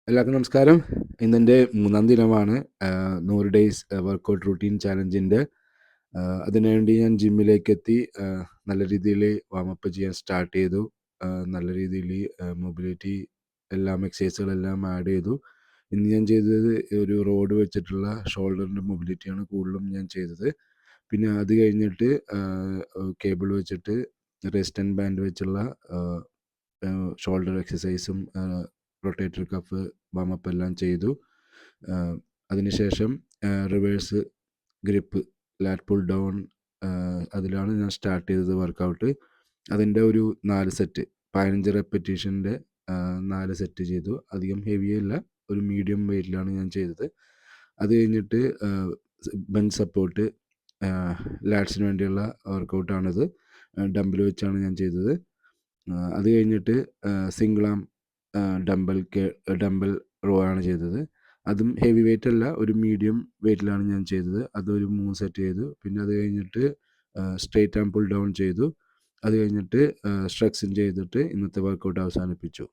എല്ലാവർക്കും നമസ്കാരം. ഇന്നെൻ്റെ 3-ാം ദിനമാണ് 100 ഡേയ്സ് വർക്കൗട്ട് റൂട്ടീൻ ചാലഞ്ചിൻ്റെ. അതിനുവേണ്ടി ഞാൻ ജിമ്മിലേക്കെത്തി. നല്ല രീതിയിൽ വാമപ്പ് ചെയ്യാൻ സ്റ്റാർട്ട് ചെയ്തു. നല്ല രീതിയിൽ മൊബിലിറ്റി എക്സസൈസുകളെല്ലാം ആഡ് ചെയ്തു. ഇന്ന് ഞാൻ ചെയ്തത് ഒരു റോഡ് വെച്ചിട്ടുള്ള ഷോൾഡറിൻ്റെ മൊബിലിറ്റിയാണ് കൂടുതലും ഞാൻ ചെയ്തത്. പിന്നെ അത് കഴിഞ്ഞിട്ട് കേബിൾ വെച്ചിട്ട് റെസ്റ്റ് ബാൻഡ് വെച്ചുള്ള ഷോൾഡർ എക്സസൈസും റൊട്ടേറ്റർ കഫ് വാമപ്പ് എല്ലാം ചെയ്തു. അതിനുശേഷം റിവേഴ്സ് ഗ്രിപ്പ് ലാറ്റ് പുൾ ഡൗൺ അതിലാണ് ഞാൻ സ്റ്റാർട്ട് ചെയ്തത് വർക്കൗട്ട്. അതിൻ്റെ ഒരു 4 സെറ്റ് 15 റെപ്പറ്റീഷൻ്റെ 4 സെറ്റ് ചെയ്തു. അധികം ഹെവി അല്ല, ഒരു മീഡിയം വെയിറ്റിലാണ് ഞാൻ ചെയ്തത്. അത് കഴിഞ്ഞിട്ട് ബെഞ്ച് സപ്പോർട്ട് ലാറ്റ്സിന് വേണ്ടിയുള്ള വർക്കൗട്ടാണിത്. ഡംബിൾ വെച്ചാണ് ഞാൻ ചെയ്തത്. അത് കഴിഞ്ഞിട്ട് സിംഗിൾ ആം ഡംബൽ റോ ആണ് ചെയ്തത്. അതും ഹെവി വെയിറ്റ് അല്ല, ഒരു മീഡിയം വെയിറ്റിലാണ് ഞാൻ ചെയ്തത്. അതൊരു 3 സെറ്റ് ചെയ്തു. പിന്നെ അത് കഴിഞ്ഞിട്ട് സ്ട്രെയിറ്റ് ആം പുൾ ഡൗൺ ചെയ്തു. അത് കഴിഞ്ഞിട്ട് സ്ട്രെക്സിൻ ചെയ്തിട്ട് ഇന്നത്തെ വർക്കൗട്ട് അവസാനിപ്പിച്ചു.